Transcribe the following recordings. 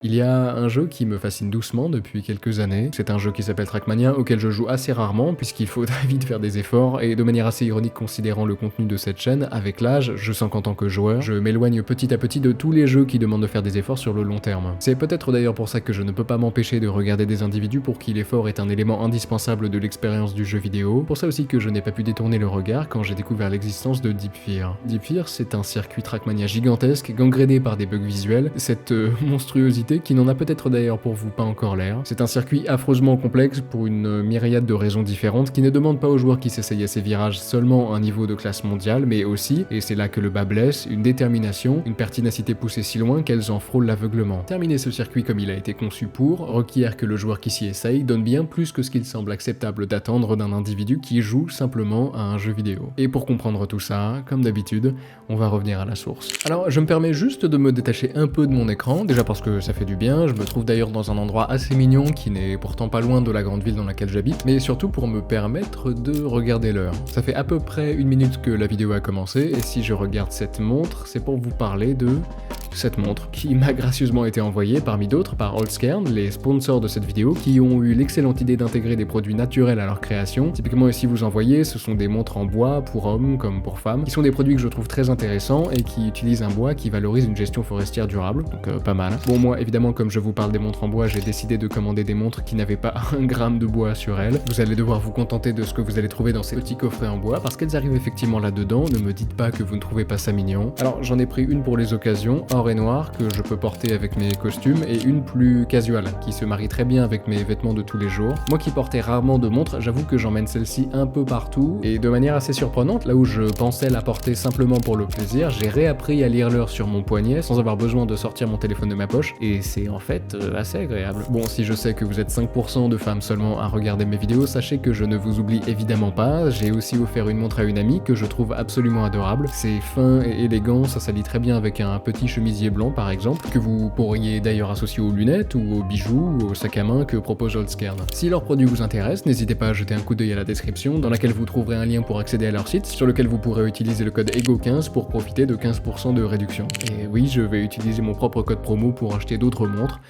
Il y a un jeu qui me fascine doucement depuis quelques années, c'est un jeu qui s'appelle Trackmania auquel je joue assez rarement puisqu'il faut très vite faire des efforts et de manière assez ironique considérant le contenu de cette chaîne, avec l'âge, je sens qu'en tant que joueur, je m'éloigne petit à petit de tous les jeux qui demandent de faire des efforts sur le long terme. C'est peut-être d'ailleurs pour ça que je ne peux pas m'empêcher de regarder des individus pour qui l'effort est un élément indispensable de l'expérience du jeu vidéo, pour ça aussi que je n'ai pas pu détourner le regard quand j'ai découvert l'existence de Deep Fear. Deep Fear, c'est un circuit Trackmania gigantesque, gangréné par des bugs visuels, cette monstruosité qui n'en a peut-être d'ailleurs pour vous pas encore l'air. C'est un circuit affreusement complexe pour une myriade de raisons différentes qui ne demandent pas aux joueurs qui s'essayent à ces virages seulement un niveau de classe mondiale, mais aussi, et c'est là que le bas blesse, une détermination, une pertinacité poussée si loin qu'elles en frôlent l'aveuglement. Terminer ce circuit comme il a été conçu pour requiert que le joueur qui s'y essaye donne bien plus que ce qu'il semble acceptable d'attendre d'un individu qui joue simplement à un jeu vidéo. Et pour comprendre tout ça, comme d'habitude, on va revenir à la source. Alors je me permets juste de me détacher un peu de mon écran, déjà parce que ça fait du bien. Je me trouve d'ailleurs dans un endroit assez mignon qui n'est pourtant pas loin de la grande ville dans laquelle j'habite, mais surtout pour me permettre de regarder l'heure. Ça fait à peu près 1 minute que la vidéo a commencé, et si je regarde cette montre, c'est pour vous parler de cette montre qui m'a gracieusement été envoyée parmi d'autres par Holzkern, les sponsors de cette vidéo, qui ont eu l'excellente idée d'intégrer des produits naturels à leur création. Typiquement ici vous en voyez, ce sont des montres en bois pour hommes comme pour femmes, qui sont des produits que je trouve très intéressants et qui utilisent un bois qui valorise une gestion forestière durable, donc pas mal. Bon, moi évidemment comme je vous parle des montres en bois, j'ai décidé de commander des montres qui n'avaient pas 1 gramme de bois sur elles. Vous allez devoir vous contenter de ce que vous allez trouver dans ces petits coffrets en bois, parce qu'elles arrivent effectivement là-dedans, ne me dites pas que vous ne trouvez pas ça mignon. Alors j'en ai pris une pour les occasions, or et noir, que je peux porter avec mes costumes, et une plus casual, qui se marie très bien avec mes vêtements de tous les jours. Moi qui portais rarement de montre, j'avoue que j'emmène celle-ci un peu partout, et de manière assez surprenante, là où je pensais la porter simplement pour le plaisir, j'ai réappris à lire l'heure sur mon poignet, sans avoir besoin de sortir mon téléphone de ma poche, et c'est en fait assez agréable. Bon, si je sais que vous êtes 5% de femmes seulement à regarder mes vidéos, sachez que je ne vous oublie évidemment pas, j'ai aussi offert une montre à une amie que je trouve absolument adorable, c'est fin et élégant, ça s'allie très bien avec un petit chemisier blanc par exemple, que vous pourriez d'ailleurs associer aux lunettes ou aux bijoux ou au sac à main que propose Holzkern. Si leurs produits vous intéressent, n'hésitez pas à jeter un coup d'œil à la description, dans laquelle vous trouverez un lien pour accéder à leur site, sur lequel vous pourrez utiliser le code EGO15 pour profiter de 15% de réduction. Et oui, je vais utiliser mon propre code promo pour acheter d'autres montres.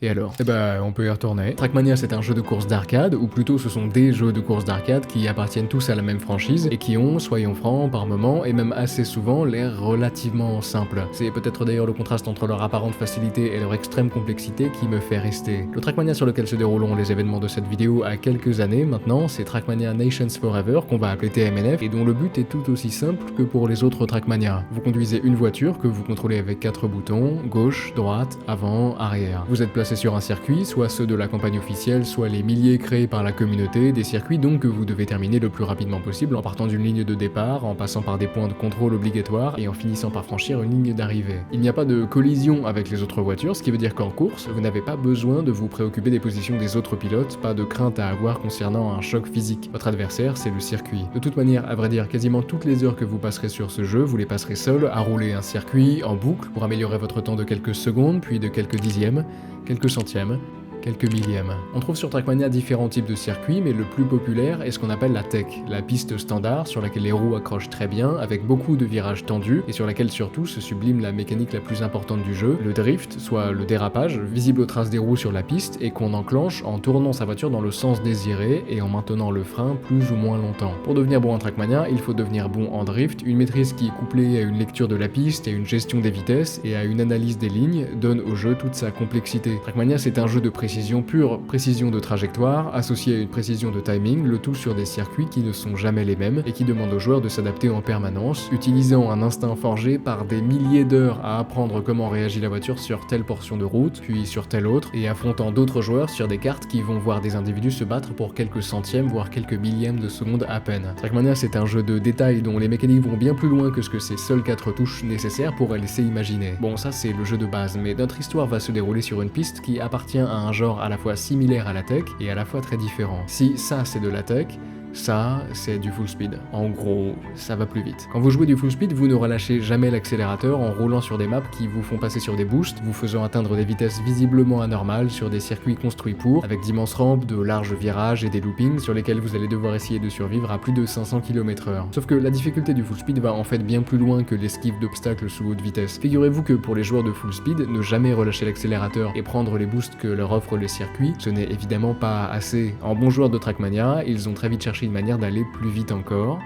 Et alors? Eh ben, on peut y retourner. Trackmania, c'est un jeu de course d'arcade, ou plutôt ce sont des jeux de course d'arcade qui appartiennent tous à la même franchise, et qui ont, soyons francs, par moments, et même assez souvent, l'air relativement simple. C'est peut-être d'ailleurs le contraste entre leur apparente facilité et leur extrême complexité qui me fait rester. Le Trackmania sur lequel se dérouleront les événements de cette vidéo a quelques années maintenant, c'est Trackmania Nations Forever, qu'on va appeler TMNF, et dont le but est tout aussi simple que pour les autres Trackmania. Vous conduisez une voiture que vous contrôlez avec 4 boutons, gauche, droite, avant, arrière. Vous êtes placé sur un circuit, soit ceux de la campagne officielle, soit les milliers créés par la communauté, des circuits donc que vous devez terminer le plus rapidement possible en partant d'une ligne de départ, en passant par des points de contrôle obligatoires et en finissant par franchir une ligne d'arrivée. Il n'y a pas de collision avec les autres voitures, ce qui veut dire qu'en course, vous n'avez pas besoin de vous préoccuper des positions des autres pilotes, pas de crainte à avoir concernant un choc physique. Votre adversaire, c'est le circuit. De toute manière, à vrai dire, quasiment toutes les heures que vous passerez sur ce jeu, vous les passerez seul à rouler un circuit en boucle pour améliorer votre temps de quelques secondes, puis de quelques dixièmes, quelques centièmes, quelques millièmes. On trouve sur Trackmania différents types de circuits, mais le plus populaire est ce qu'on appelle la tech, la piste standard sur laquelle les roues accrochent très bien, avec beaucoup de virages tendus, et sur laquelle surtout se sublime la mécanique la plus importante du jeu, le drift, soit le dérapage, visible aux traces des roues sur la piste, et qu'on enclenche en tournant sa voiture dans le sens désiré, et en maintenant le frein plus ou moins longtemps. Pour devenir bon en Trackmania, il faut devenir bon en drift, une maîtrise qui, couplée à une lecture de la piste, à une gestion des vitesses, et à une analyse des lignes, donne au jeu toute sa complexité. Trackmania, c'est un jeu de précision pure, précision de trajectoire, associée à une précision de timing, le tout sur des circuits qui ne sont jamais les mêmes et qui demandent aux joueurs de s'adapter en permanence, utilisant un instinct forgé par des milliers d'heures à apprendre comment réagit la voiture sur telle portion de route, puis sur telle autre, et affrontant d'autres joueurs sur des cartes qui vont voir des individus se battre pour quelques centièmes, voire quelques millièmes de seconde à peine. Trackmania, c'est un jeu de détails dont les mécaniques vont bien plus loin que ce que ces seules 4 touches nécessaires pourraient laisser imaginer. Bon, ça c'est le jeu de base, mais notre histoire va se dérouler sur une piste qui appartient à un genre à la fois similaire à la tech et à la fois très différent. Si ça c'est de la tech, Ça, c'est du full speed. En gros, ça va plus vite. Quand vous jouez du full speed, vous ne relâchez jamais l'accélérateur en roulant sur des maps qui vous font passer sur des boosts, vous faisant atteindre des vitesses visiblement anormales sur des circuits construits pour, avec d'immenses rampes, de larges virages et des loopings sur lesquels vous allez devoir essayer de survivre à plus de 500 km/h. Sauf que la difficulté du full speed va en fait bien plus loin que l'esquive d'obstacles sous haute vitesse. Figurez-vous que pour les joueurs de full speed, ne jamais relâcher l'accélérateur et prendre les boosts que leur offrent les circuits, ce n'est évidemment pas assez. En bons joueurs de Trackmania, ils ont très vite cherché une manière d'aller plus vite encore,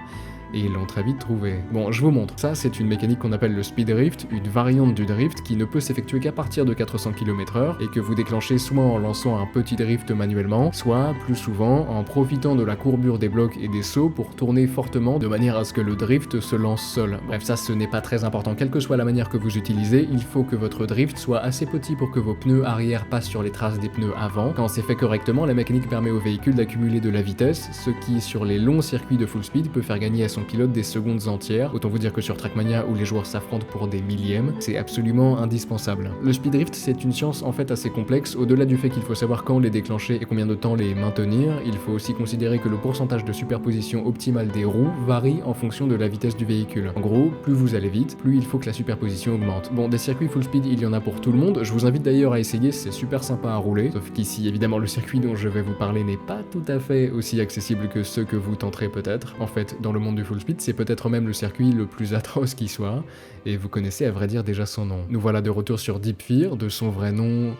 et ils l'ont très vite trouvé. Bon, je vous montre. Ça, c'est une mécanique qu'on appelle le speed drift, une variante du drift qui ne peut s'effectuer qu'à partir de 400 km/h et que vous déclenchez soit en lançant un petit drift manuellement, soit, plus souvent, en profitant de la courbure des blocs et des sauts pour tourner fortement de manière à ce que le drift se lance seul. Bref, ça, ce n'est pas très important. Quelle que soit la manière que vous utilisez, il faut que votre drift soit assez petit pour que vos pneus arrière passent sur les traces des pneus avant. Quand c'est fait correctement, la mécanique permet au véhicule d'accumuler de la vitesse, ce qui, sur les longs circuits de full speed, peut faire gagner à son pilote des secondes entières. Autant vous dire que sur Trackmania, où les joueurs s'affrontent pour des millièmes, c'est absolument indispensable. Le speed drift, c'est une science en fait assez complexe. Au-delà du fait qu'il faut savoir quand les déclencher et combien de temps les maintenir, il faut aussi considérer que le pourcentage de superposition optimale des roues varie en fonction de la vitesse du véhicule. En gros, plus vous allez vite, plus il faut que la superposition augmente. Bon, des circuits full speed, il y en a pour tout le monde. Je vous invite d'ailleurs à essayer, c'est super sympa à rouler. Sauf qu'ici, évidemment, le circuit dont je vais vous parler n'est pas tout à fait aussi accessible que ceux que vous tenterez peut-être. En fait, dans le monde du full speed, c'est peut-être même le circuit le plus atroce qui soit, et vous connaissez à vrai dire déjà son nom. Nous voilà de retour sur Deep Fear, de son vrai nom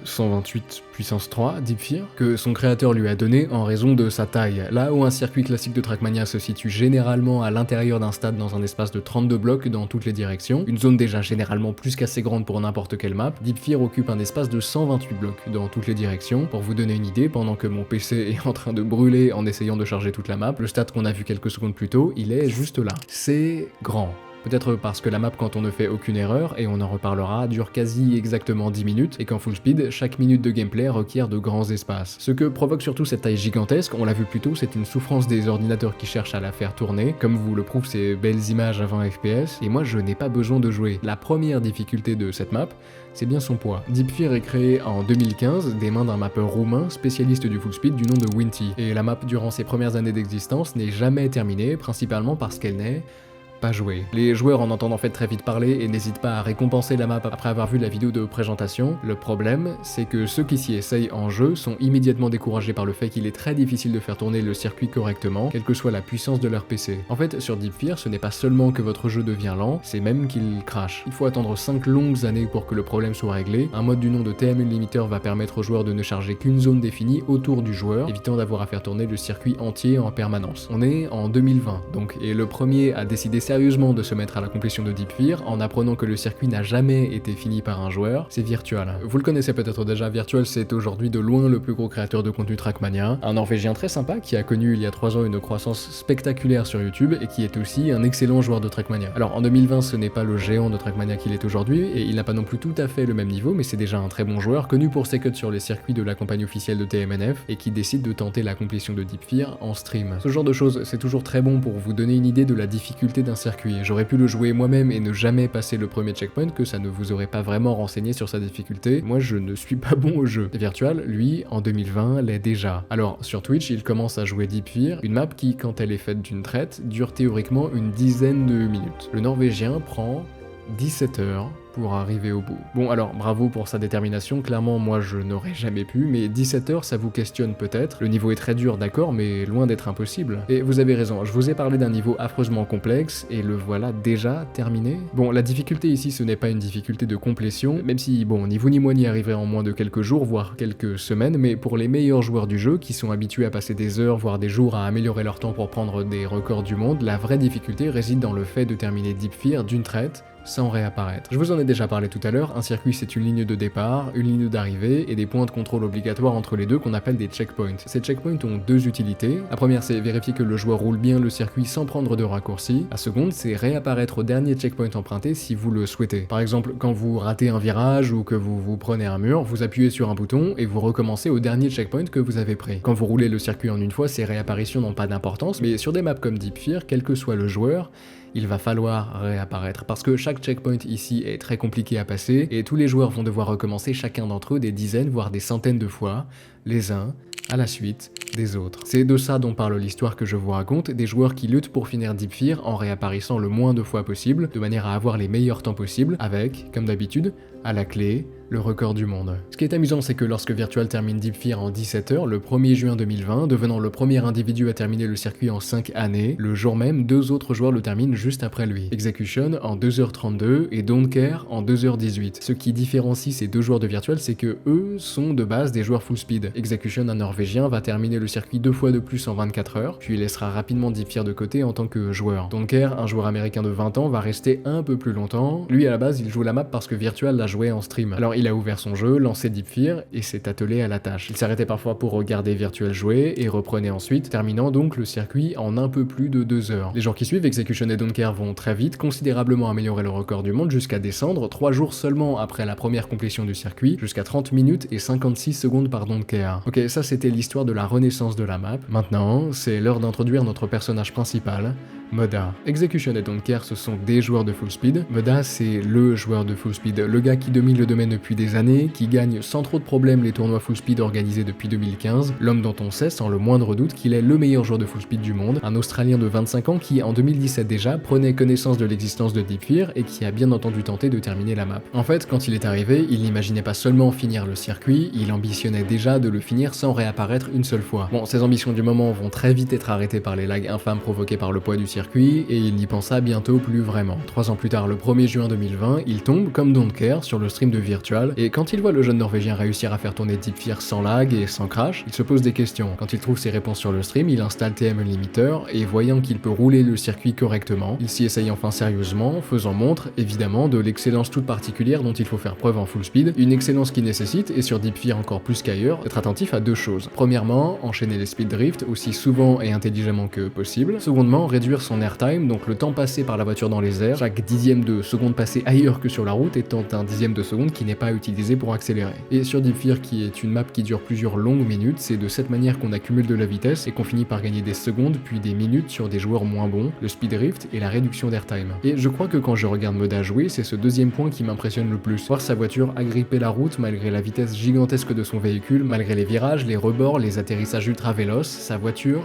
128 puissance 3, Deep Fear, que son créateur lui a donné en raison de sa taille. Là où un circuit classique de Trackmania se situe généralement à l'intérieur d'un stade dans un espace de 32 blocs dans toutes les directions, une zone déjà généralement plus qu'assez grande pour n'importe quelle map, Deep Fear occupe un espace de 128 blocs dans toutes les directions. Pour vous donner une idée, pendant que mon PC est en train de brûler en essayant de charger toute la map, le stade qu'on a vu quelques secondes plus tôt, il est juste là. C'est grand. Peut-être parce que la map, quand on ne fait aucune erreur, et on en reparlera, dure quasi exactement 10 minutes, et qu'en full speed, chaque minute de gameplay requiert de grands espaces. Ce que provoque surtout cette taille gigantesque, on l'a vu plus tôt, c'est une souffrance des ordinateurs qui cherchent à la faire tourner, comme vous le prouvent ces belles images à 20 fps, et moi je n'ai pas besoin de jouer. La première difficulté de cette map, c'est bien son poids. Deep Fear est créé en 2015 des mains d'un mappeur roumain spécialiste du full speed du nom de Winty, et la map durant ses premières années d'existence n'est jamais terminée, principalement parce qu'elle n'est pas joué. Les joueurs en entendent en fait très vite parler et n'hésitent pas à récompenser la map après avoir vu la vidéo de présentation. Le problème, c'est que ceux qui s'y essayent en jeu sont immédiatement découragés par le fait qu'il est très difficile de faire tourner le circuit correctement, quelle que soit la puissance de leur PC. En fait, sur Deep Fear, ce n'est pas seulement que votre jeu devient lent, c'est même qu'il crache. Il faut attendre 5 longues années pour que le problème soit réglé. Un mode du nom de TM Limiter va permettre aux joueurs de ne charger qu'une zone définie autour du joueur, évitant d'avoir à faire tourner le circuit entier en permanence. On est en 2020, donc, et le premier à décider sérieusement de se mettre à la complétion de Deep Fear en apprenant que le circuit n'a jamais été fini par un joueur, c'est Virtual. Vous le connaissez peut-être déjà, Virtual c'est aujourd'hui de loin le plus gros créateur de contenu Trackmania, un Norvégien très sympa qui a connu il y a 3 ans une croissance spectaculaire sur YouTube et qui est aussi un excellent joueur de Trackmania. Alors en 2020 ce n'est pas le géant de Trackmania qu'il est aujourd'hui et il n'a pas non plus tout à fait le même niveau, mais c'est déjà un très bon joueur, connu pour ses cuts sur les circuits de la campagne officielle de TMNF et qui décide de tenter la complétion de Deep Fear en stream. Ce genre de choses c'est toujours très bon pour vous donner une idée de la difficulté d'un circuit. J'aurais pu le jouer moi-même et ne jamais passer le premier checkpoint, que ça ne vous aurait pas vraiment renseigné sur sa difficulté. Moi, je ne suis pas bon au jeu. Virtual, lui, en 2020, l'est déjà. Alors, sur Twitch, il commence à jouer Deep Fear, une map qui, quand elle est faite d'une traite, dure théoriquement une dizaine de minutes. Le Norvégien prend 17 heures pour arriver au bout. Bon alors, bravo pour sa détermination, clairement moi je n'aurais jamais pu, mais 17 heures ça vous questionne peut-être, le niveau est très dur d'accord, mais loin d'être impossible. Et vous avez raison, je vous ai parlé d'un niveau affreusement complexe, et le voilà déjà terminé. Bon, la difficulté ici ce n'est pas une difficulté de complétion, même si bon, ni vous ni moi n'y arriverait en moins de quelques jours, voire quelques semaines, mais pour les meilleurs joueurs du jeu, qui sont habitués à passer des heures, voire des jours à améliorer leur temps pour prendre des records du monde, la vraie difficulté réside dans le fait de terminer Deep Fear d'une traite, sans réapparaître. Je vous en ai déjà parlé tout à l'heure, un circuit c'est une ligne de départ, une ligne d'arrivée et des points de contrôle obligatoires entre les deux qu'on appelle des checkpoints. Ces checkpoints ont deux utilités. La première c'est vérifier que le joueur roule bien le circuit sans prendre de raccourcis. La seconde c'est réapparaître au dernier checkpoint emprunté si vous le souhaitez. Par exemple, quand vous ratez un virage ou que vous prenez un mur, vous appuyez sur un bouton et vous recommencez au dernier checkpoint que vous avez pris. Quand vous roulez le circuit en une fois, ces réapparitions n'ont pas d'importance, mais sur des maps comme Deep Fear, quel que soit le joueur, il va falloir réapparaître parce que chaque checkpoint ici est très compliqué à passer et tous les joueurs vont devoir recommencer chacun d'entre eux des dizaines voire des centaines de fois, les uns à la suite des autres. C'est de ça dont parle l'histoire que je vous raconte, des joueurs qui luttent pour finir Deep Fear en réapparaissant le moins de fois possible, de manière à avoir les meilleurs temps possibles, avec, comme d'habitude, à la clé, le record du monde. Ce qui est amusant, c'est que lorsque Virtual termine Deep Fear en 17 heures, le 1er juin 2020, devenant le premier individu à terminer le circuit en 5 années, le jour même, 2 autres joueurs le terminent juste après lui. Execution en 2h32 et Don't Care en 2h18. Ce qui différencie ces deux joueurs de Virtual, c'est que eux sont de base des joueurs full speed. Execution, un Norvégien, va terminer le circuit 2 fois de plus en 24 heures, puis il laissera rapidement Deep Fear de côté en tant que joueur. Don't Care, un joueur américain de 20 ans, va rester un peu plus longtemps. Lui, à la base, il joue la map parce que Virtual l'a joué en stream. Alors il a ouvert son jeu, lancé Deep Fear et s'est attelé à la tâche. Il s'arrêtait parfois pour regarder Virtual jouer et reprenait ensuite, terminant donc le circuit en un peu plus de 2 heures. Les jours qui suivent, Execution et Don't Care vont très vite, considérablement améliorer le record du monde jusqu'à descendre 3 jours seulement après la première complétion du circuit, jusqu'à 30 minutes et 56 secondes par Don't Care. Ok, ça c'était l'histoire de la renaissance de la map. Maintenant, c'est l'heure d'introduire notre personnage principal, Moda. Execution et Don't Care, ce sont des joueurs de full speed. Moda, c'est le joueur de full speed, le gars qui domine le domaine depuis des années, qui gagne sans trop de problèmes les tournois full speed organisés depuis 2015, l'homme dont on sait sans le moindre doute qu'il est le meilleur joueur de full speed du monde, un Australien de 25 ans qui, en 2017 déjà, prenait connaissance de l'existence de Deep Fear et qui a bien entendu tenté de terminer la map. En fait, quand il est arrivé, il n'imaginait pas seulement finir le circuit, il ambitionnait déjà de le finir sans réapparaître une seule fois. Bon, ses ambitions du moment vont très vite être arrêtées par les lags infâmes provoqués par le poids du circuit, et il n'y pensa bientôt plus vraiment. 3 ans plus tard, le 1er juin 2020, il tombe, comme Don't Care, sur le stream de Virtual, et quand il voit le jeune Norvégien réussir à faire tourner Deep Fear sans lag et sans crash, il se pose des questions. Quand il trouve ses réponses sur le stream, il installe TM Limiter, et voyant qu'il peut rouler le circuit correctement, il s'y essaye enfin sérieusement, faisant montre, évidemment, de l'excellence toute particulière dont il faut faire preuve en full speed, une excellence qui nécessite, et sur Deep Fear encore plus qu'ailleurs, d'être attentif à deux choses. Premièrement, enchaîner les speed drift aussi souvent et intelligemment que possible. Secondement, réduire son airtime, donc le temps passé par la voiture dans les airs, chaque dixième de seconde passé ailleurs que sur la route étant un dixième de seconde qui n'est pas utilisé pour accélérer. Et sur Deep Fear, qui est une map qui dure plusieurs longues minutes, c'est de cette manière qu'on accumule de la vitesse et qu'on finit par gagner des secondes puis des minutes sur des joueurs moins bons, le speed drift et la réduction d'airtime. Et je crois que quand je regarde Moda jouer, c'est ce deuxième point qui m'impressionne le plus. Voir sa voiture agripper la route malgré la vitesse gigantesque de son véhicule, malgré les virages, les rebords, les atterrissages ultra véloces, sa voiture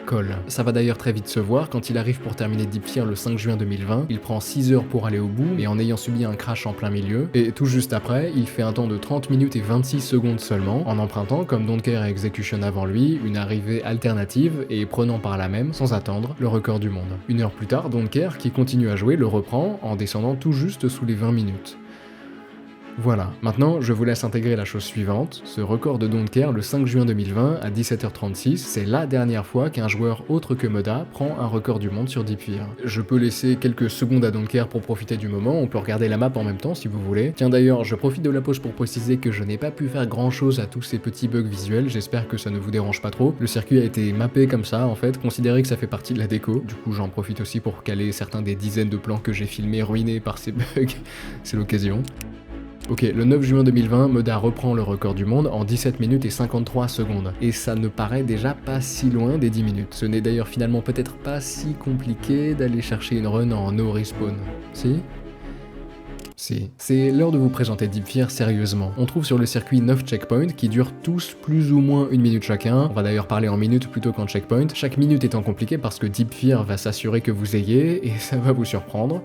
colle. Ça va d'ailleurs très vite se voir, quand il arrive pour terminer Deep Fear le 5 juin 2020, il prend 6 heures pour aller au bout, mais en ayant subi un crash en plein milieu, et tout juste après, il fait un temps de 30 minutes et 26 secondes seulement, en empruntant, comme Don't Care et Execution avant lui, une arrivée alternative et prenant par là même, sans attendre, le record du monde. Une heure plus tard, Don't Care, qui continue à jouer, le reprend en descendant tout juste sous les 20 minutes. Voilà, maintenant je vous laisse intégrer la chose suivante, ce record de Don't Care le 5 juin 2020 à 17h36, c'est la dernière fois qu'un joueur autre que Moda prend un record du monde sur Deep Fear. Je peux laisser quelques secondes à Don't Care pour profiter du moment, on peut regarder la map en même temps si vous voulez. Tiens d'ailleurs, je profite de la pause pour préciser que je n'ai pas pu faire grand chose à tous ces petits bugs visuels, j'espère que ça ne vous dérange pas trop. Le circuit a été mappé comme ça en fait, considérez que ça fait partie de la déco, du coup j'en profite aussi pour caler certains des dizaines de plans que j'ai filmés ruinés par ces bugs, c'est l'occasion. Ok, le 9 juin 2020, Moda reprend le record du monde en 17 minutes et 53 secondes. Et ça ne paraît déjà pas si loin des 10 minutes. Ce n'est d'ailleurs finalement peut-être pas si compliqué d'aller chercher une run en no respawn. Si ? Si. C'est l'heure de vous présenter Deep Fear sérieusement. On trouve sur le circuit 9 checkpoints qui durent tous plus ou moins une minute chacun. On va d'ailleurs parler en minutes plutôt qu'en checkpoint. Chaque minute étant compliquée parce que Deep Fear va s'assurer que vous ayez, et ça va vous surprendre,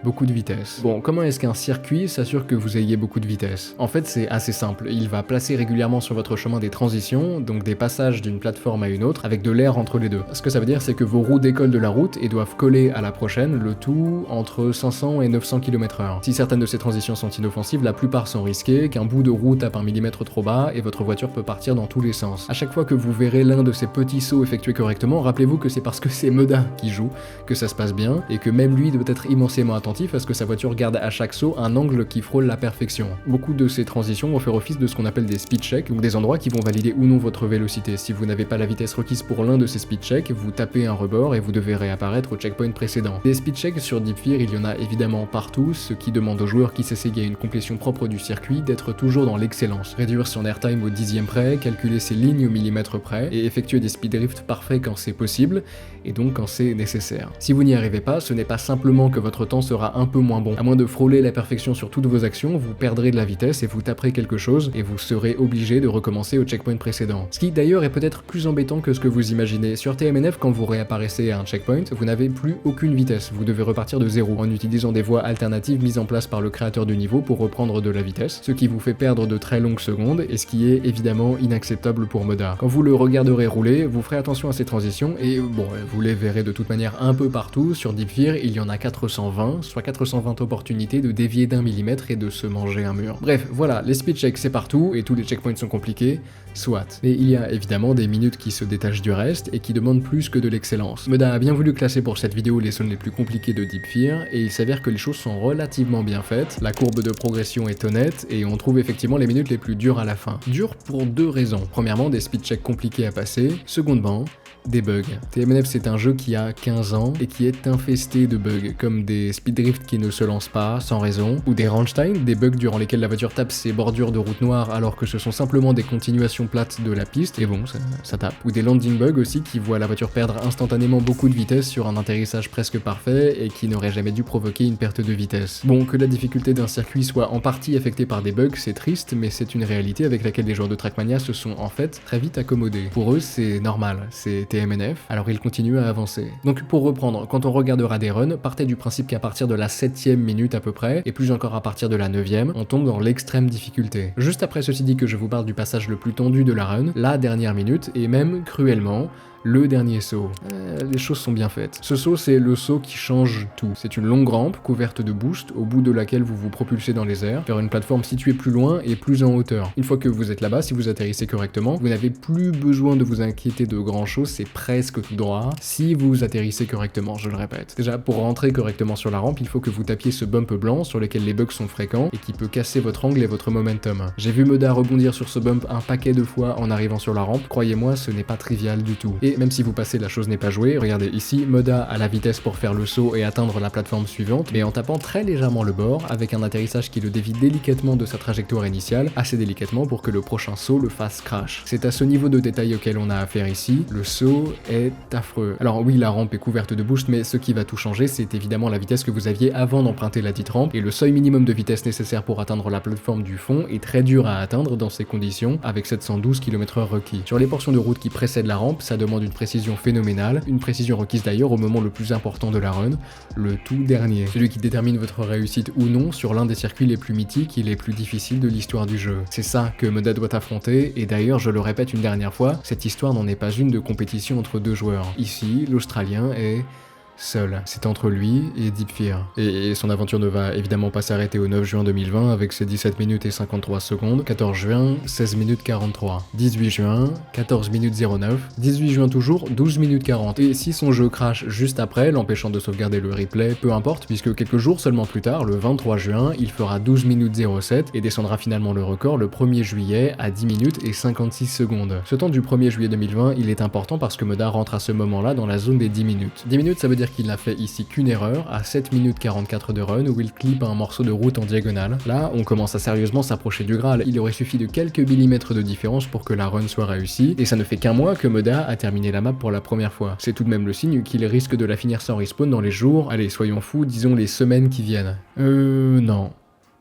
beaucoup de vitesse. Bon, comment est-ce qu'un circuit s'assure que vous ayez beaucoup de vitesse? En fait, c'est assez simple. Il va placer régulièrement sur votre chemin des transitions, donc des passages d'une plateforme à une autre, avec de l'air entre les deux. Ce que ça veut dire, c'est que vos roues décollent de la route et doivent coller à la prochaine, le tout entre 500 et 900 km/h. Si certaines de ces transitions sont inoffensives, la plupart sont risquées, qu'un bout de roue tape 1 mm trop bas et votre voiture peut partir dans tous les sens. À chaque fois que vous verrez l'un de ces petits sauts effectués correctement, rappelez-vous que c'est parce que c'est Moda qui joue que ça se passe bien, et que même lui doit être immensément attentif à ce que sa voiture garde à chaque saut un angle qui frôle la perfection. Beaucoup de ces transitions vont faire office de ce qu'on appelle des speed checks, ou des endroits qui vont valider ou non votre vélocité. Si vous n'avez pas la vitesse requise pour l'un de ces speed checks, vous tapez un rebord et vous devez réapparaître au checkpoint précédent. Des speed checks sur Deep Fear, il y en a évidemment partout, ce qui demande aux joueurs qui s'essayent à une complétion propre du circuit d'être toujours dans l'excellence. Réduire son airtime au dixième près, calculer ses lignes au millimètre près, et effectuer des speed drifts parfaits quand c'est possible, et donc quand c'est nécessaire. Si vous n'y arrivez pas, ce n'est pas simplement que votre temps sera sera un peu moins bon. À moins de frôler la perfection sur toutes vos actions, vous perdrez de la vitesse et vous taperez quelque chose et vous serez obligé de recommencer au checkpoint précédent. Ce qui d'ailleurs est peut-être plus embêtant que ce que vous imaginez. Sur TMNF, quand vous réapparaissez à un checkpoint, vous n'avez plus aucune vitesse, vous devez repartir de zéro en utilisant des voies alternatives mises en place par le créateur du niveau pour reprendre de la vitesse, ce qui vous fait perdre de très longues secondes et ce qui est évidemment inacceptable pour Moda. Quand vous le regarderez rouler, vous ferez attention à ces transitions et bon, vous les verrez de toute manière un peu partout. Sur Deepfear, il y en a 420, soit 420 opportunités de dévier d'1 millimètre et de se manger un mur. Bref, voilà, les speed checks c'est partout et tous les checkpoints sont compliqués, soit. Mais il y a évidemment des minutes qui se détachent du reste et qui demandent plus que de l'excellence. Moda a bien voulu classer pour cette vidéo les zones les plus compliquées de Deepfear et il s'avère que les choses sont relativement bien faites, la courbe de progression est honnête et on trouve effectivement les minutes les plus dures à la fin. Dures pour deux raisons. Premièrement, des speed checks compliqués à passer. Secondement, des bugs. TMNF c'est un jeu qui a 15 ans et qui est infesté de bugs, comme des speed drifts qui ne se lancent pas sans raison, ou des ranchtime, des bugs durant lesquels la voiture tape ses bordures de route noire alors que ce sont simplement des continuations plates de la piste, et bon, ça tape. Ou des landing bugs aussi qui voient la voiture perdre instantanément beaucoup de vitesse sur un atterrissage presque parfait et qui n'aurait jamais dû provoquer une perte de vitesse. Bon, que la difficulté d'un circuit soit en partie affectée par des bugs, c'est triste, mais c'est une réalité avec laquelle les joueurs de Trackmania se sont en fait très vite accommodés. Pour eux, c'est normal, c'est TMNF, alors ils continuent à avancer. Donc pour reprendre, quand on regardera des runs, partez du principe qu'à partir de la 7ème minute à peu près, et plus encore à partir de la 9ème, on tombe dans l'extrême difficulté. Juste après ceci dit que je vous parle du passage le plus tendu de la run, la dernière minute, et même cruellement, le dernier saut. Les choses sont bien faites. Ce saut, c'est le saut qui change tout. C'est une longue rampe couverte de boost, au bout de laquelle vous vous propulsez dans les airs, vers une plateforme située plus loin et plus en hauteur. Une fois que vous êtes là-bas, si vous atterrissez correctement, vous n'avez plus besoin de vous inquiéter de grand chose, c'est presque tout droit, si vous atterrissez correctement, je le répète. Déjà, pour rentrer correctement sur la rampe, il faut que vous tapiez ce bump blanc sur lequel les bugs sont fréquents et qui peut casser votre angle et votre momentum. J'ai vu Moda rebondir sur ce bump un paquet de fois en arrivant sur la rampe, croyez-moi, ce n'est pas trivial du tout. Et même si vous passez, la chose n'est pas jouée. Regardez ici, Moda a la vitesse pour faire le saut et atteindre la plateforme suivante, mais en tapant très légèrement le bord, avec un atterrissage qui le dévie délicatement de sa trajectoire initiale, assez délicatement pour que le prochain saut le fasse crash. C'est à ce niveau de détail auquel on a affaire ici, le saut est affreux. Alors oui, la rampe est couverte de boost, mais ce qui va tout changer, c'est évidemment la vitesse que vous aviez avant d'emprunter la dite rampe, et le seuil minimum de vitesse nécessaire pour atteindre la plateforme du fond est très dur à atteindre dans ces conditions, avec 712 km/h requis. Sur les portions de route qui précèdent la rampe, ça demande une précision phénoménale, une précision requise d'ailleurs au moment le plus important de la run, le tout dernier, celui qui détermine votre réussite ou non sur l'un des circuits les plus mythiques et les plus difficiles de l'histoire du jeu. C'est ça que Moda doit affronter, et d'ailleurs je le répète une dernière fois, cette histoire n'en est pas une de compétition entre deux joueurs. Ici, l'Australien est seul. C'est entre lui et Deepfear. Et son aventure ne va évidemment pas s'arrêter au 9 juin 2020 avec ses 17 minutes et 53 secondes, 14 juin, 16 minutes 43, 18 juin, 14 minutes 09, 18 juin toujours, 12 minutes 40. Et si son jeu crash juste après, l'empêchant de sauvegarder le replay, peu importe, puisque quelques jours seulement plus tard, le 23 juin, il fera 12 minutes 07 et descendra finalement le record le 1er juillet à 10 minutes et 56 secondes. Ce temps du 1er juillet 2020, il est important parce que Moda rentre à ce moment-là dans la zone des 10 minutes. 10 minutes, ça veut dire qu'il n'a fait ici qu'une erreur, à 7 minutes 44 de run, où il clippe un morceau de route en diagonale. Là, on commence à sérieusement s'approcher du Graal. Il aurait suffi de quelques millimètres de différence pour que la run soit réussie, et ça ne fait qu'un mois que Moda a terminé la map pour la première fois. C'est tout de même le signe qu'il risque de la finir sans respawn dans les jours, allez, soyons fous, disons les semaines qui viennent. Non.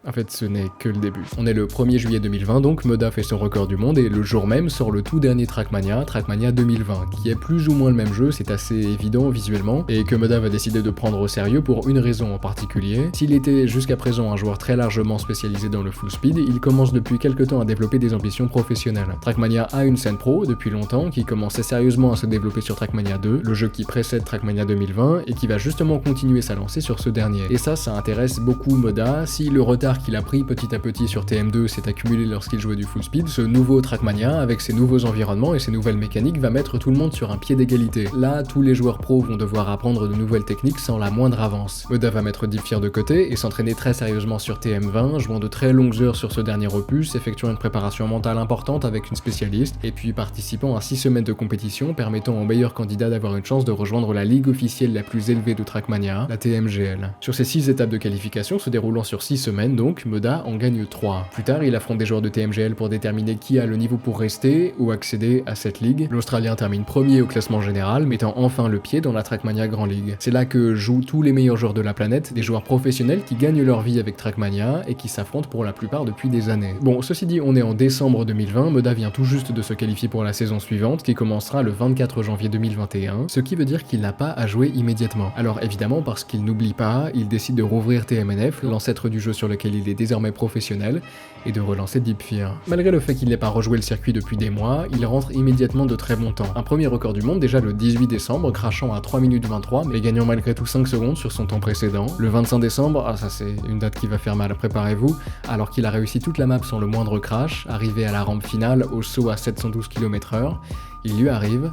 En fait, ce n'est que le début. On est le 1er juillet 2020, donc Moda fait son record du monde, et le jour même sort le tout dernier Trackmania, Trackmania 2020, qui est plus ou moins le même jeu, c'est assez évident visuellement, et que Moda va décider de prendre au sérieux pour une raison en particulier. S'il était jusqu'à présent un joueur très largement spécialisé dans le full speed, il commence depuis quelques temps à développer des ambitions professionnelles. Trackmania a une scène pro depuis longtemps, qui commençait sérieusement à se développer sur Trackmania 2, le jeu qui précède Trackmania 2020, et qui va justement continuer sa lancée sur ce dernier. Et ça intéresse beaucoup Moda. Si le retard qu'il a pris petit à petit sur TM2 s'est accumulé lorsqu'il jouait du full speed, ce nouveau Trackmania, avec ses nouveaux environnements et ses nouvelles mécaniques, va mettre tout le monde sur un pied d'égalité. Là, tous les joueurs pros vont devoir apprendre de nouvelles techniques sans la moindre avance. Moda va mettre Deepfear de côté et s'entraîner très sérieusement sur TM20, jouant de très longues heures sur ce dernier opus, effectuant une préparation mentale importante avec une spécialiste, et puis participant à 6 semaines de compétition permettant aux meilleurs candidats d'avoir une chance de rejoindre la ligue officielle la plus élevée de Trackmania, la TMGL. Sur ces 6 étapes de qualification se déroulant sur 6 semaines, donc, Moda en gagne 3. Plus tard, il affronte des joueurs de TMGL pour déterminer qui a le niveau pour rester ou accéder à cette ligue. L'Australien termine premier au classement général, mettant enfin le pied dans la Trackmania Grand League. C'est là que jouent tous les meilleurs joueurs de la planète, des joueurs professionnels qui gagnent leur vie avec Trackmania et qui s'affrontent pour la plupart depuis des années. Bon, ceci dit, on est en décembre 2020, Moda vient tout juste de se qualifier pour la saison suivante qui commencera le 24 janvier 2021, ce qui veut dire qu'il n'a pas à jouer immédiatement. Alors évidemment, parce qu'il n'oublie pas, il décide de rouvrir TMNF, l'ancêtre du jeu sur lequel il est désormais professionnel, et de relancer Deep Fear. Malgré le fait qu'il n'ait pas rejoué le circuit depuis des mois, il rentre immédiatement de très bon temps. Un premier record du monde déjà le 18 décembre, crachant à 3 minutes 23, mais gagnant malgré tout 5 secondes sur son temps précédent. Le 25 décembre, ça c'est une date qui va faire mal, préparez-vous, alors qu'il a réussi toute la map sans le moindre crash, arrivé à la rampe finale au saut à 712 km/h, il lui arrive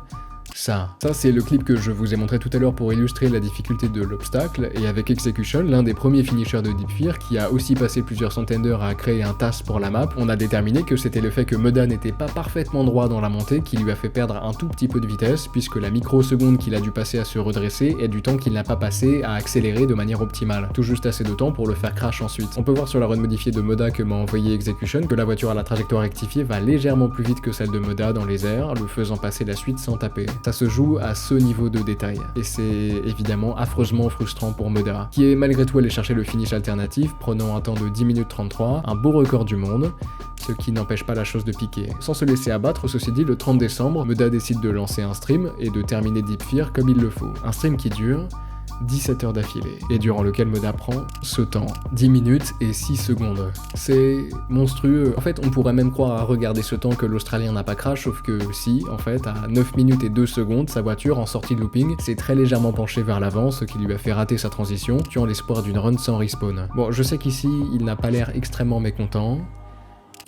ça. Ça, c'est le clip que je vous ai montré tout à l'heure pour illustrer la difficulté de l'obstacle, et avec Execution, l'un des premiers finishers de Deep Fear, qui a aussi passé plusieurs centaines d'heures à créer un TAS pour la map, on a déterminé que c'était le fait que Moda n'était pas parfaitement droit dans la montée qui lui a fait perdre un tout petit peu de vitesse, puisque la microseconde qu'il a dû passer à se redresser est du temps qu'il n'a pas passé à accélérer de manière optimale. Tout juste assez de temps pour le faire crash ensuite. On peut voir sur la run modifiée de Moda que m'a envoyé Execution que la voiture à la trajectoire rectifiée va légèrement plus vite que celle de Moda dans les airs, le faisant passer la suite sans taper. Ça se joue à ce niveau de détail. Et c'est évidemment affreusement frustrant pour Moda, qui est malgré tout allé chercher le finish alternatif, prenant un temps de 10 minutes 33, un beau record du monde, ce qui n'empêche pas la chose de piquer. Sans se laisser abattre, ceci dit, le 30 décembre, Moda décide de lancer un stream et de terminer Deep Fear comme il le faut. Un stream qui dure 17 heures d'affilée, et durant lequel Moda prend ce temps, 10 minutes et 6 secondes. C'est monstrueux. En fait, on pourrait même croire à regarder ce temps que l'Australien n'a pas crash, sauf que si, en fait, à 9 minutes et 2 secondes, sa voiture, en sortie de looping, s'est très légèrement penchée vers l'avant, ce qui lui a fait rater sa transition, tuant l'espoir d'une run sans respawn. Bon, je sais qu'ici, il n'a pas l'air extrêmement mécontent,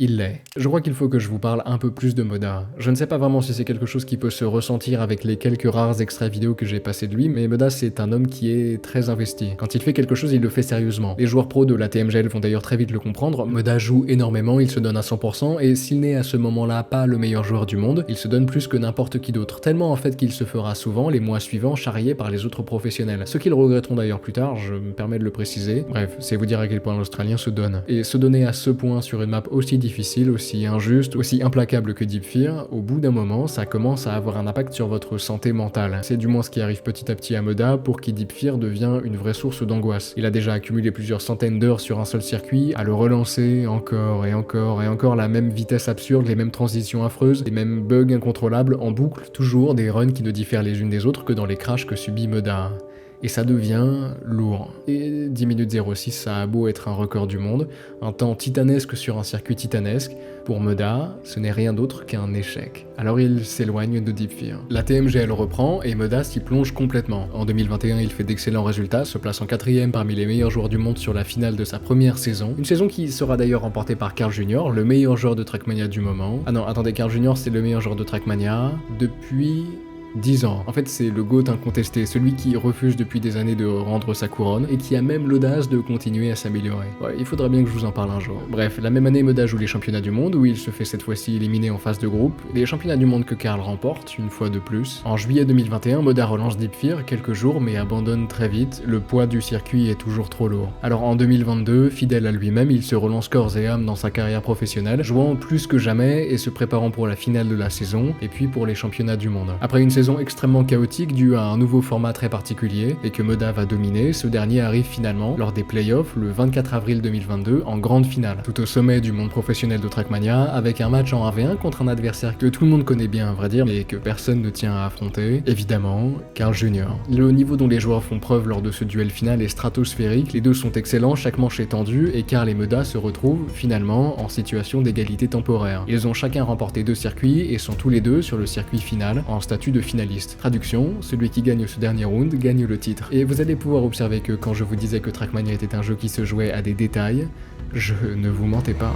il l'est. Je crois qu'il faut que je vous parle un peu plus de Moda. Je ne sais pas vraiment si c'est quelque chose qui peut se ressentir avec les quelques rares extraits vidéo que j'ai passés de lui, mais Moda c'est un homme qui est très investi. Quand il fait quelque chose, il le fait sérieusement. Les joueurs pros de la TMGL vont d'ailleurs très vite le comprendre, Moda joue énormément, il se donne à 100%, et s'il n'est à ce moment-là pas le meilleur joueur du monde, il se donne plus que n'importe qui d'autre. Tellement en fait qu'il se fera souvent, les mois suivants, charrié par les autres professionnels. Ce qu'ils regretteront d'ailleurs plus tard, je me permets de le préciser. Bref, c'est vous dire à quel point l'Australien se donne. Et se donner à ce point sur une map aussi difficile, aussi injuste, aussi implacable que Deep Fear, au bout d'un moment, ça commence à avoir un impact sur votre santé mentale. C'est du moins ce qui arrive petit à petit à Moda, pour qui Deep Fear devient une vraie source d'angoisse. Il a déjà accumulé plusieurs centaines d'heures sur un seul circuit, à le relancer encore et encore et encore, la même vitesse absurde, les mêmes transitions affreuses, les mêmes bugs incontrôlables en boucle, toujours des runs qui ne diffèrent les unes des autres que dans les crashs que subit Moda. Et ça devient lourd. Et 10 minutes 06, ça a beau être un record du monde, un temps titanesque sur un circuit titanesque, pour Moda, ce n'est rien d'autre qu'un échec. Alors il s'éloigne de Deep Fear. La TMGL reprend et Moda s'y plonge complètement. En 2021, il fait d'excellents résultats, se plaçant 4ème parmi les meilleurs joueurs du monde sur la finale de sa première saison. Une saison qui sera d'ailleurs remportée par Carl Jr., le meilleur joueur de Trackmania du moment. Ah non, attendez, Carl Jr. c'est le meilleur joueur de Trackmania depuis 10 ans. En fait, c'est le GOAT incontesté, celui qui refuse depuis des années de rendre sa couronne et qui a même l'audace de continuer à s'améliorer. Ouais, il faudra bien que je vous en parle un jour. Bref, la même année, Moda joue les championnats du monde où il se fait cette fois-ci éliminer en phase de groupe. Les championnats du monde que Carl remporte, une fois de plus. En juillet 2021, Moda relance Deep Fear quelques jours mais abandonne très vite. Le poids du circuit est toujours trop lourd. Alors en 2022, fidèle à lui-même, il se relance corps et âme dans sa carrière professionnelle, jouant plus que jamais et se préparant pour la finale de la saison et puis pour les championnats du monde. Après une saison extrêmement chaotique due à un nouveau format très particulier et que Moda va dominer, ce dernier arrive finalement lors des playoffs le 24 avril 2022 en grande finale, tout au sommet du monde professionnel de Trackmania, avec un match en 1v1 contre un adversaire que tout le monde connaît bien à vrai dire, mais que personne ne tient à affronter, évidemment, Carl Jr. Le niveau dont les joueurs font preuve lors de ce duel final est stratosphérique, les deux sont excellents, chaque manche est tendue et Carl et Moda se retrouvent finalement en situation d'égalité temporaire. Ils ont chacun remporté 2 circuits et sont tous les deux sur le circuit final en statut de finaliste. Traduction, celui qui gagne ce dernier round gagne le titre. Et vous allez pouvoir observer que quand je vous disais que Trackmania était un jeu qui se jouait à des détails, je ne vous mentais pas.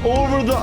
Over the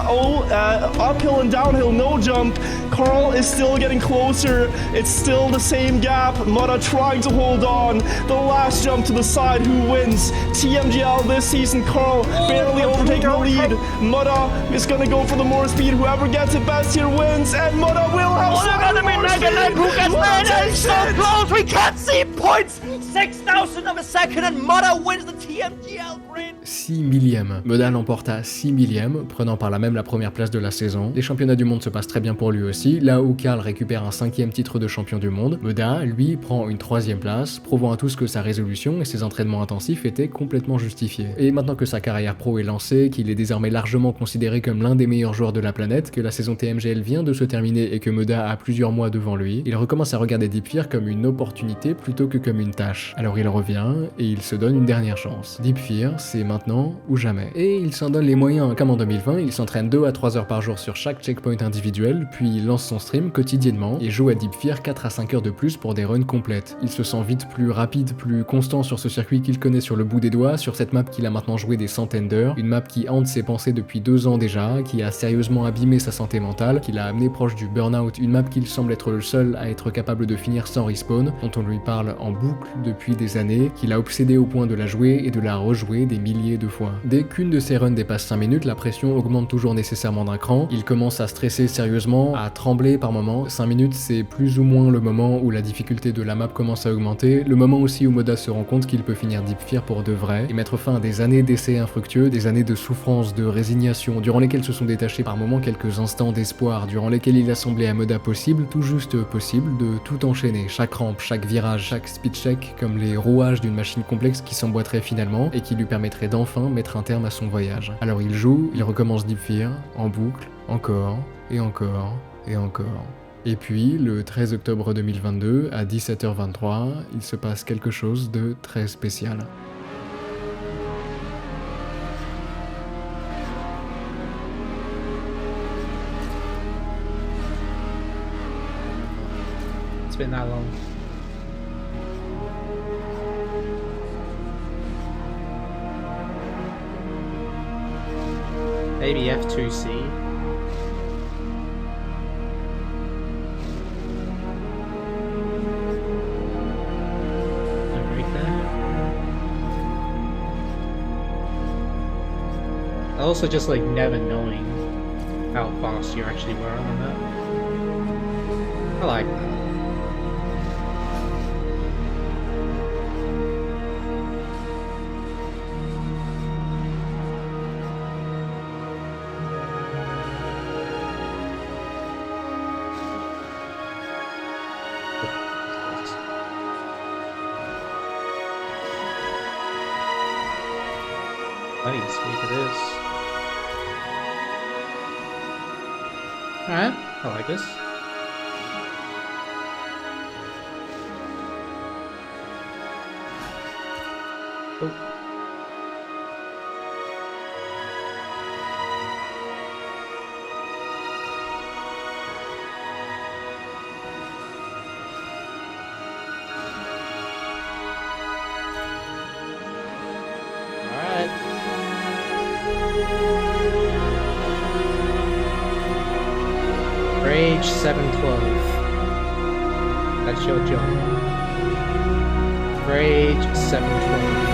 uphill and downhill, no jump. Carl is still getting closer. It's still the same gap. Moda trying to hold on. The last jump to the side, who wins? TMGL this season, Carl barely overtaking the lead. Moda is gonna go for the more speed. Whoever gets it best here wins, and Moda will have some more speed. Who gets there? It's so close. We can't see points. 6,000 of a second, and Moda wins the TMGL Grand 6 millième. Moda l'emporta 6 millième, prenant par là même la première place de la saison. Les championnats du monde se passent très bien pour lui aussi, là où Karl récupère un 5e titre de champion du monde. Moda, lui, prend une 3e place, prouvant à tous que sa résolution et ses entraînements intensifs étaient complètement justifiés. Et maintenant que sa carrière pro est lancée, qu'il est désormais largement considéré comme l'un des meilleurs joueurs de la planète, que la saison TMGL vient de se terminer et que Moda a plusieurs mois devant lui, il recommence à regarder Deep Fear comme une opportunité plutôt que comme une tâche. Alors il revient et il se donne une dernière chance. Deep Fear, c'est maintenant ou jamais. Et il s'en donne les moyens, comme en 2020, il s'entraîne 2 à 3 heures par jour sur chaque checkpoint individuel, puis il lance son stream quotidiennement et joue à Deep Fear 4 à 5 heures de plus pour des runs complètes. Il se sent vite plus rapide, plus constant sur ce circuit qu'il connaît sur le bout des doigts, sur cette map qu'il a maintenant joué des centaines d'heures, une map qui hante ses pensées depuis 2 ans déjà, qui a sérieusement abîmé sa santé mentale, qui l'a amené proche du burn-out, une map qu'il semble être le seul à être capable de finir sans respawn, dont on lui parle en boucle depuis des années, qu'il a obsédé au point de la jouer et de la rejouer des milliers de fois. Dès qu'une de ses runs dépasse 5 minutes, la pression augmente toujours nécessairement d'un cran, il commence à stresser sérieusement, à trembler par moments. 5 minutes, c'est plus ou moins le moment où la difficulté de la map commence à augmenter, le moment aussi où Moda se rend compte qu'il peut finir Deep Fear pour de vrai, et mettre fin à des années d'essais infructueux, des années de souffrance, de résignation, durant lesquelles se sont détachés par moments quelques instants d'espoir, durant lesquels il a semblé à Moda possible, tout juste possible, de tout enchaîner, chaque rampe, chaque virage, chaque speed check, comme les rouages d'une machine complexe qui s'emboîterait finalement, et qui lui permettrait d'enfin mettre un terme à son voyage. Alors il joue, il recommence Deep Fear, en boucle, encore, et encore, et encore. Et puis, le 13 octobre 2022, à 17h23, il se passe quelque chose de très spécial. It's been that long. Maybe F2C. Also just like never knowing how fast you actually were on the map. I like that. Nice, sweet it is. Alright, I like this. Oh. Rage 712. That's your job. Rage 712.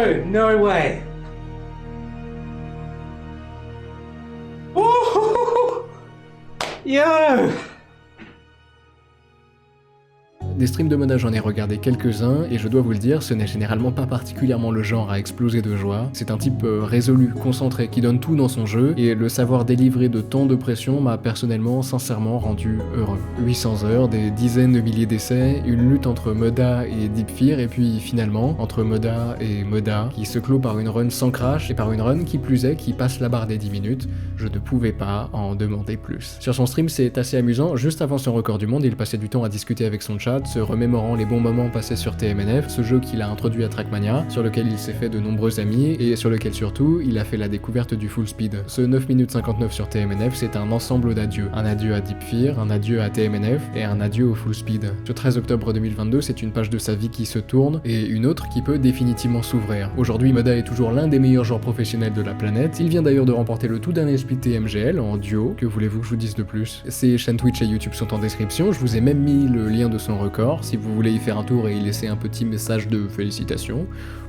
God! No way! Woo! Yo! Des streams de Moda, j'en ai regardé quelques-uns, et je dois vous le dire, ce n'est généralement pas particulièrement le genre à exploser de joie. C'est un type résolu, concentré, qui donne tout dans son jeu, et le savoir délivrer de tant de pression m'a personnellement, sincèrement rendu heureux. 800 heures, des dizaines de milliers d'essais, une lutte entre Moda et Deep Fear, et puis finalement, entre Moda et Moda, qui se clôt par une run sans crash, et par une run qui plus est, qui passe la barre des 10 minutes. Je ne pouvais pas en demander plus. Sur son stream, c'est assez amusant, juste avant son record du monde, il passait du temps à discuter avec son chat, se remémorant les bons moments passés sur TMNF, ce jeu qu'il a introduit à Trackmania, sur lequel il s'est fait de nombreux amis, et sur lequel surtout, il a fait la découverte du full speed. Ce 9 minutes 59 sur TMNF, c'est un ensemble d'adieux. Un adieu à Deep Fear, un adieu à TMNF, et un adieu au full speed. Ce 13 octobre 2022, c'est une page de sa vie qui se tourne, et une autre qui peut définitivement s'ouvrir. Aujourd'hui, Moda est toujours l'un des meilleurs joueurs professionnels de la planète, il vient d'ailleurs de remporter le tout dernier split TMGL en duo, que voulez-vous que je vous dise de plus? Ses chaînes Twitch et YouTube sont en description, je vous ai même mis le lien de son record, si vous voulez y faire un tour et y laisser un petit message de félicitations.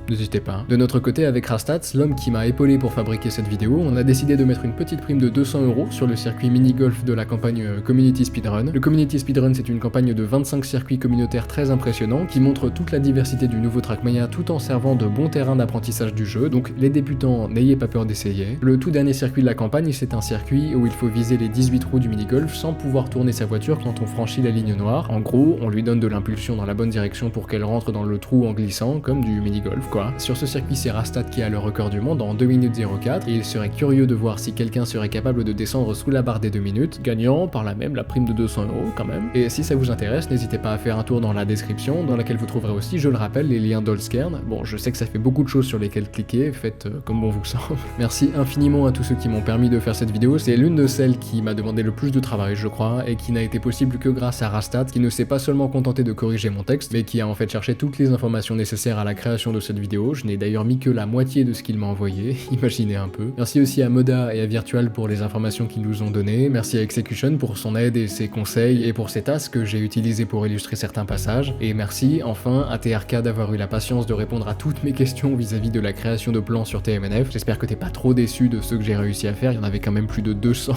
N'hésitez pas. De notre côté, avec Rastats, l'homme qui m'a épaulé pour fabriquer cette vidéo, on a décidé de mettre une petite prime de 200 € sur le circuit mini-golf de la campagne Community Speedrun. Le Community Speedrun, c'est une campagne de 25 circuits communautaires très impressionnants qui montre toute la diversité du nouveau Trackmania tout en servant de bon terrain d'apprentissage du jeu, donc les débutants, n'ayez pas peur d'essayer. Le tout dernier circuit de la campagne, c'est un circuit où il faut viser les 18 trous du mini-golf sans pouvoir tourner sa voiture quand on franchit la ligne noire. En gros, on lui donne de l'impulsion dans la bonne direction pour qu'elle rentre dans le trou en glissant, comme du mini-golf quoi. Sur ce circuit, c'est Rastat qui a le record du monde en 2 minutes 04 et il serait curieux de voir si quelqu'un serait capable de descendre sous la barre des 2 minutes, gagnant par là même la prime de 200 € quand même. Et si ça vous intéresse, n'hésitez pas à faire un tour dans la description, dans laquelle vous trouverez aussi, je le rappelle, les liens d'Allskern. Bon, je sais que ça fait beaucoup de choses sur lesquelles cliquer, faites comme bon vous semble. Merci infiniment à tous ceux qui m'ont permis de faire cette vidéo, c'est l'une de celles qui m'a demandé le plus de travail, je crois, et qui n'a été possible que grâce à Rastat, qui ne s'est pas seulement contenté de corriger mon texte, mais qui a en fait cherché toutes les informations nécessaires à la création de cette vidéo. Je n'ai d'ailleurs mis que la moitié de ce qu'il m'a envoyé, imaginez un peu. Merci aussi à Moda et à Virtual pour les informations qu'ils nous ont données, merci à Execution pour son aide et ses conseils, et pour ses tasks que j'ai utilisées pour illustrer certains passages, et merci enfin à TRK d'avoir eu la patience de répondre à toutes mes questions vis-à-vis de la création de plans sur TMNF. J'espère que t'es pas trop déçu de ceux que j'ai réussi à faire, il y en avait quand même plus de 200.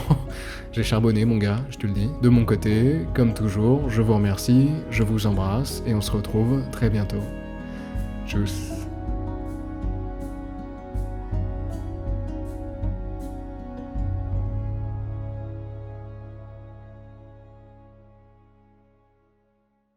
J'ai charbonné mon gars, je te le dis. De mon côté, comme toujours, je vous remercie, je vous embrasse, et on se retrouve très bientôt. Tchuss.